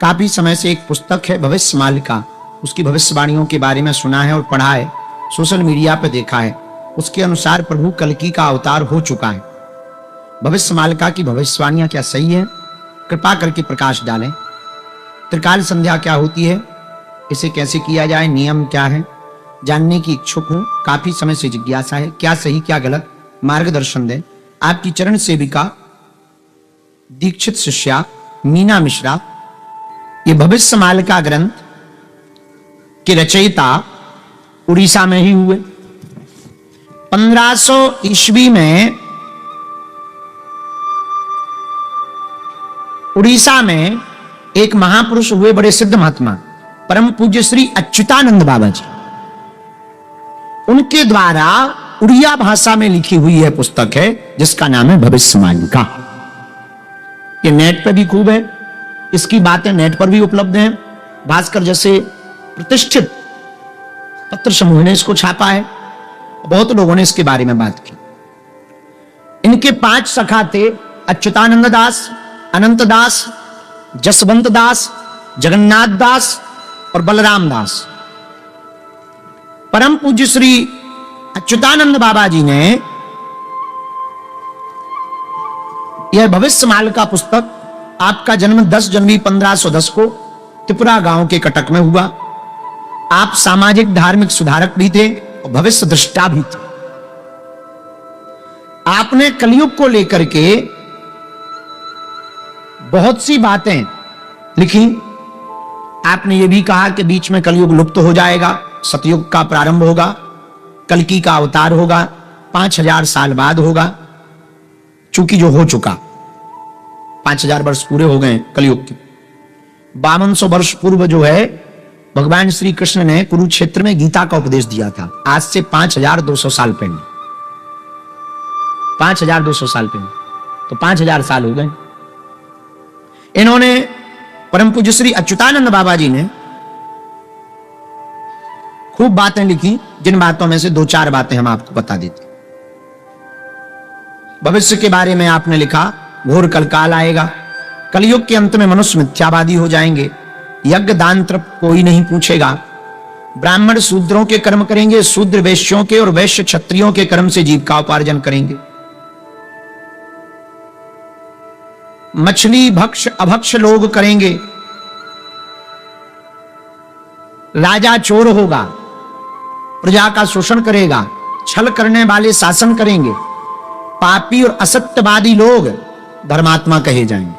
काफी समय से एक पुस्तक है भविष्य मालिका, उसकी भविष्यवाणियों के बारे में सुना है और पढ़ा है, सोशल मीडिया पर देखा है। उसके अनुसार प्रभु कल्कि का अवतार हो चुका है। भविष्य मालिका की भविष्यवाणियां क्या सही है? कृपा करके प्रकाश डालें। त्रिकाल संध्या क्या होती है, इसे कैसे किया जाए, नियम क्या है, जानने की इच्छुक हूं। काफी समय से जिज्ञासा है, क्या सही क्या गलत, मार्गदर्शन दें। आपकी चरण सेविका दीक्षित शिष्या मीना मिश्रा। ये भविष्य मालिका ग्रंथ के रचयिता उड़ीसा में ही हुए। 1500 ईस्वी में उड़ीसा में एक महापुरुष हुए, बड़े सिद्ध महात्मा, परम पूज्य श्री अच्युतानंद बाबा जी। उनके द्वारा उड़िया भाषा में लिखी हुई यह पुस्तक है, जिसका नाम है भविष्य मालिका। ये नेट पे भी खूब है, इसकी बातें नेट पर भी उपलब्ध हैं। भास्कर जैसे प्रतिष्ठित पत्र समूह ने इसको छापा है, बहुत लोगों ने इसके बारे में बात की। इनके 5 सखा थे, अच्युतानंद दास, अनंत दास, जसवंत दास, जगन्नाथ दास और बलराम दास। परम पूज्य श्री अच्युतानंद बाबा जी ने यह भविष्य मालिका पुस्तक, आपका जन्म 10 जनवरी 1510 को त्रिपुरा गांव के कटक में हुआ। आप सामाजिक धार्मिक सुधारक भी थे और भविष्य दृष्टा भी थे। आपने कलयुग को लेकर के बहुत सी बातें लिखी। आपने यह भी कहा कि बीच में कलयुग लुप्त हो जाएगा, सतयुग का प्रारंभ होगा, कल्कि का अवतार होगा, 5000 साल बाद होगा। चूंकि जो हो चुका, 5000 वर्ष पूरे हो गए कलयुग के। 5200 वर्ष पूर्व जो है भगवान श्री कृष्ण ने कुरुक्षेत्र में गीता का उपदेश दिया था, आज से 5200 साल पहले। 5200 साल पहले, तो 5000 साल हो गए। इन्होंने, परम पूज्य श्री अच्युतानंद बाबा जी ने खूब बातें लिखी, जिन बातों में से 2-4 बातें हम आपको बता देते। भविष्य के बारे में आपने लिखा, घोर कलकाल आएगा, कलयुग के अंत में मनुष्य मिथ्यावादी हो जाएंगे, यज्ञ दान तप कोई नहीं पूछेगा, ब्राह्मण शूद्रों के कर्म करेंगे, शूद्र वैश्यों के और वैश्य क्षत्रियों के कर्म से जीविका उपार्जन करेंगे, मछली भक्ष अभक्ष लोग करेंगे, राजा चोर होगा, प्रजा का शोषण करेगा, छल करने वाले शासन करेंगे, पापी और असत्यवादी लोग धर्मात्मा कहे जाएंगे,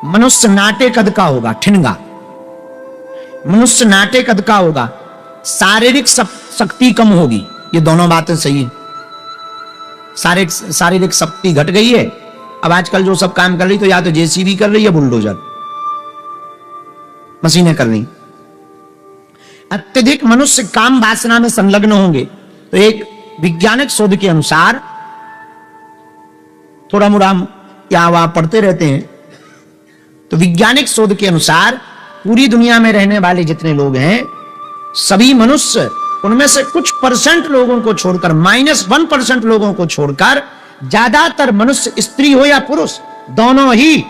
मनुष्य नाटे कद का होगा, ठिनगा, मनुष्य नाटे कद का होगा, शारीरिक शक्ति कम होगी। ये दोनों बातें सही है। शारीरिक शक्ति घट गई है। अब आजकल जो सब काम कर रही, तो या तो जेसीबी कर रही है, बुलडोजर, मशीनें कर रही। अत्यधिक मनुष्य काम वासना में संलग्न होंगे। तो एक वैज्ञानिक शोध के अनुसार, थोड़ा मुड़ा या वहां पढ़ते रहते हैं, तो वैज्ञानिक शोध के अनुसार पूरी दुनिया में रहने वाले जितने लोग हैं, सभी मनुष्य, उनमें से कुछ परसेंट लोगों को छोड़कर, -1% लोगों को छोड़कर, ज्यादातर मनुष्य, स्त्री हो या पुरुष, दोनों ही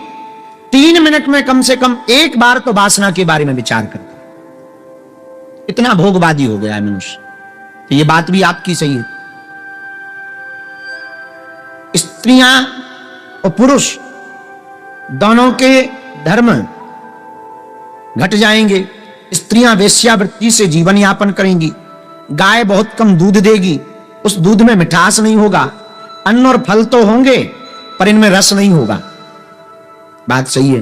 3 मिनट में कम से कम एक बार तो वासना के बारे में विचार करते। इतना भोगवादी हो गया है मनुष्य। तो ये बात भी आपकी सही है। स्त्रियां और पुरुष दोनों के धर्म घट जाएंगे। स्त्रियां वेश्यावृत्ति से जीवन यापन करेंगी। गाय बहुत कम दूध देगी, उस दूध में मिठास नहीं होगा। अन्न और फल तो होंगे, पर इनमें रस नहीं होगा। बात सही है।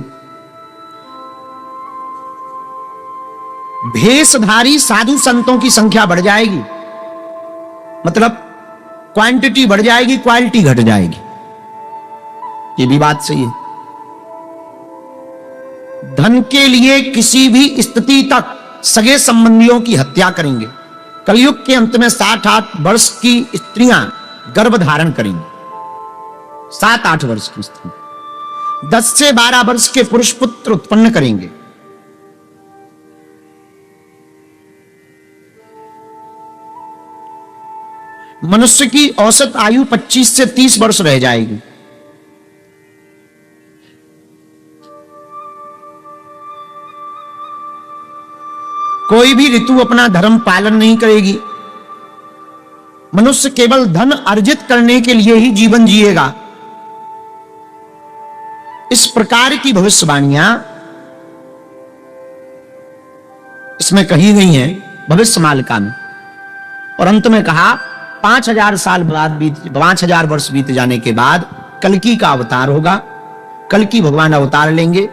भेषधारी साधु संतों की संख्या बढ़ जाएगी, मतलब क्वांटिटी बढ़ जाएगी, क्वालिटी घट जाएगी। ये भी बात सही है। धन के लिए किसी भी स्थिति तक सगे संबंधियों की हत्या करेंगे। कलयुग के अंत में 7-8 वर्ष की स्त्रियां गर्भ धारण करेंगी। 7-8 वर्ष की स्त्री 10 से 12 वर्ष के पुरुष पुत्र उत्पन्न करेंगे। मनुष्य की औसत आयु 25 से 30 वर्ष रह जाएगी। कोई भी ऋतु अपना धर्म पालन नहीं करेगी। मनुष्य केवल धन अर्जित करने के लिए ही जीवन जिएगा। इस प्रकार की भविष्यवाणियां इसमें कही गई हैं भविष्यमालिका में। और अंत में कहा 5000 वर्ष बीत जाने के बाद कल्कि का अवतार होगा। कल्कि भगवान अवतार लेंगे,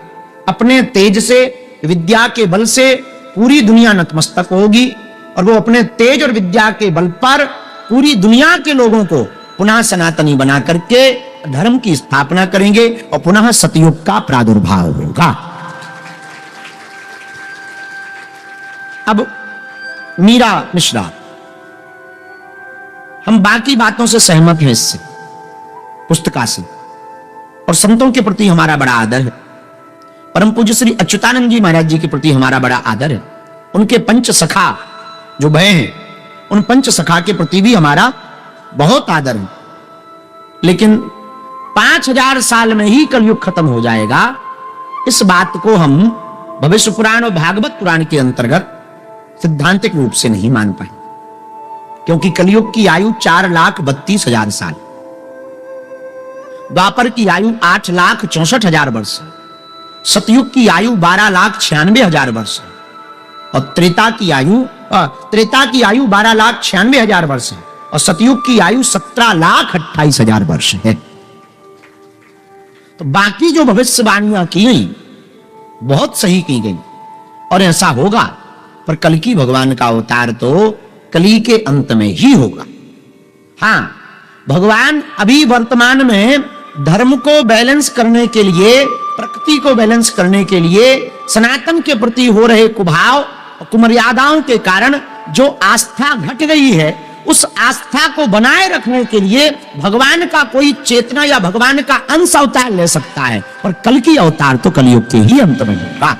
अपने तेज से, विद्या के बल से पूरी दुनिया नतमस्तक होगी और वो अपने तेज और विद्या के बल पर पूरी दुनिया के लोगों को पुनः सनातनी बना करके धर्म की स्थापना करेंगे और पुनः सतयुग का प्रादुर्भाव होगा। अब मीरा मिश्रा, हम बाकी बातों से सहमत हैं, इससे पुस्तका से, और संतों के प्रति हमारा बड़ा आदर है। परम पूज्य श्री अच्युतानंद जी महाराज जी के प्रति हमारा बड़ा आदर है। उनके पंच सखा जो भय हैं, उन पंच सखा के प्रति भी हमारा बहुत आदर है। लेकिन 5000 साल में ही कलयुग खत्म हो जाएगा, इस बात को हम भविष्य पुराण और भागवत पुराण के अंतर्गत सिद्धांतिक रूप से नहीं मान पाए, क्योंकि कलयुग की आयु 4,32,000 साल, द्वापर की आयु 8,64,000 वर्ष, सतयुग की आयु 12,96,000 वर्ष और त्रेता की आयु 12,96,000 वर्ष है और सतयुग की आयु 17,28,000 वर्ष है। तो बाकी जो भविष्यवाणियां की गई बहुत सही की गई और ऐसा होगा, पर कल्कि भगवान का अवतार तो कली के अंत में ही होगा। हां, भगवान अभी वर्तमान में धर्म को बैलेंस करने के लिए, प्रकृति को बैलेंस करने के लिए, सनातन के प्रति हो रहे कुभाव और कुमर्यादाओं के कारण जो आस्था घट गई है, उस आस्था को बनाए रखने के लिए भगवान का कोई चेतना या भगवान का अंश अवतार ले सकता है, और कल्कि अवतार तो कलयुग के ही अंत में होगा।